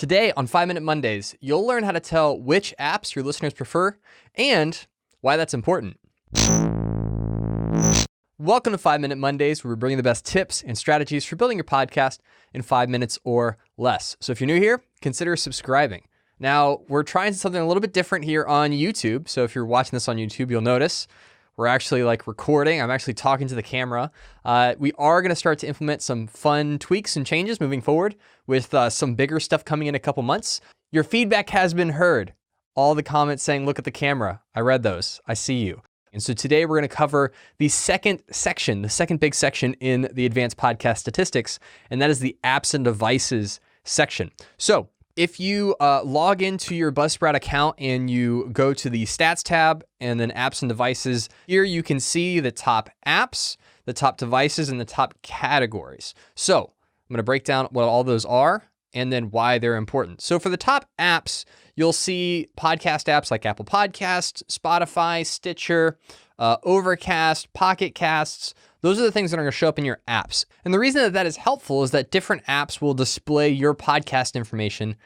Today on 5 Minute Mondays, you'll learn how to tell which apps your listeners prefer and why that's important. Welcome to 5 Minute Mondays, where we're bringing the best tips and strategies for building your podcast in 5 minutes or less. So if you're new here, consider subscribing. Now, we're trying something a little bit different here on YouTube. So if you're watching this on YouTube, you'll notice we're actually recording. I'm actually talking to the camera. We are going to start to implement some fun tweaks and changes moving forward with some bigger stuff coming in a couple months. Your feedback has been heard. All the comments saying, look at the camera. I read those. I see you. And so today we're going to cover the second big section in the advanced podcast statistics, and that is the apps and devices section. So if you log into your Buzzsprout account and you go to the stats tab and then apps and devices, here you can see the top apps, the top devices, and the top categories. So I'm going to break down what all those are and then why they're important. So for the top apps, you'll see podcast apps like Apple Podcasts, Spotify, Stitcher, Overcast, Pocket Casts. Those are the things that are going to show up in your apps. And the reason that is helpful is that different apps will display your podcast information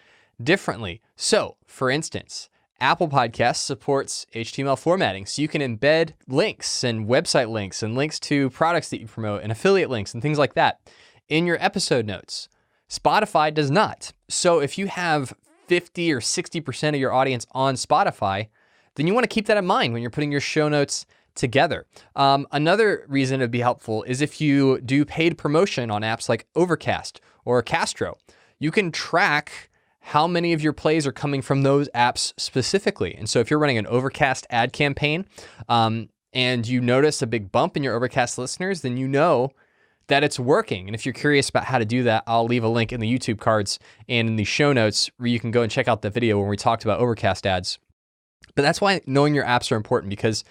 differently. So, for instance, Apple Podcasts supports HTML formatting, so you can embed links and website links and links to products that you promote and affiliate links and things like that in your episode notes. Spotify does not. So if you have 50 or 60% of your audience on Spotify, then you want to keep that in mind when you're putting your show notes together. Another reason it'd be helpful is if you do paid promotion on apps like Overcast or Castro, you can track how many of your plays are coming from those apps specifically. And so if you're running an Overcast ad campaign and you notice a big bump in your Overcast listeners, then you know that it's working. And if you're curious about how to do that, I'll leave a link in the YouTube cards and in the show notes where you can go and check out the video when we talked about Overcast ads. But that's why knowing your apps are important, because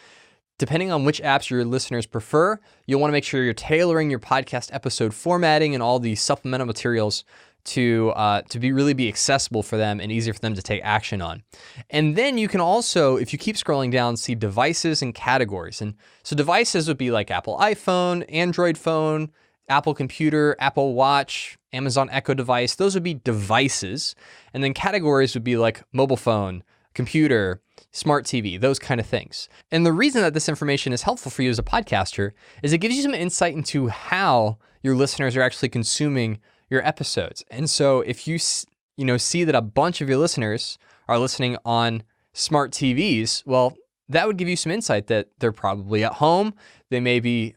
depending on which apps your listeners prefer, you'll want to make sure you're tailoring your podcast episode formatting and all the supplemental materials to really be accessible for them and easier for them to take action on. And then you can also, if you keep scrolling down, see devices and categories. And so devices would be like Apple iPhone, Android phone, Apple computer, Apple Watch, Amazon Echo device. Those would be devices. And then categories would be like mobile phone, computer, smart TV, those kind of things. And the reason that this information is helpful for you as a podcaster is it gives you some insight into how your listeners are actually consuming your episodes. And so if you see that a bunch of your listeners are listening on smart TVs, well, that would give you some insight that they're probably at home. They may be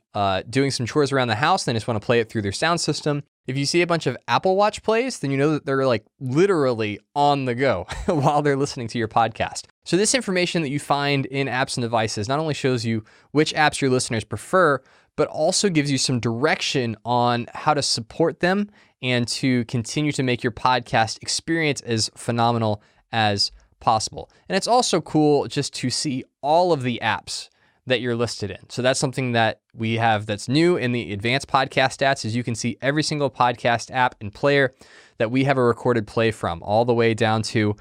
doing some chores around the house. And they just want to play it through their sound system. If you see a bunch of Apple Watch plays, then you know that they're literally on the go while they're listening to your podcast. So this information that you find in apps and devices not only shows you which apps your listeners prefer, but also gives you some direction on how to support them and to continue to make your podcast experience as phenomenal as possible. And it's also cool just to see all of the apps that you're listed in. So that's something that we have that's new in the advanced podcast stats, is you can see every single podcast app and player that we have a recorded play from, all the way down to,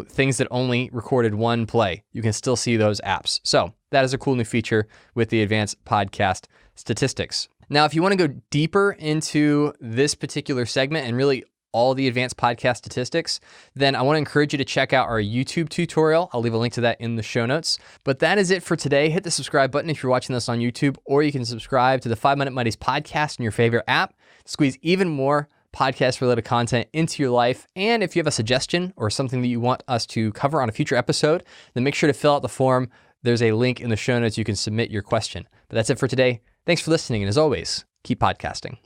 things that only recorded one play. You can still see those apps. So that is a cool new feature with the advanced podcast statistics. Now, if you want to go deeper into this particular segment and really all the advanced podcast statistics, then I want to encourage you to check out our YouTube tutorial. I'll leave a link to that in the show notes. But that is it for today. Hit the subscribe button if you're watching this on YouTube, or you can subscribe to the 5 Minute Mondays podcast in your favorite app. Squeeze even more podcast-related content into your life. And if you have a suggestion or something that you want us to cover on a future episode, then make sure to fill out the form. There's a link in the show notes. You can submit your question. But that's it for today. Thanks for listening. And as always, keep podcasting.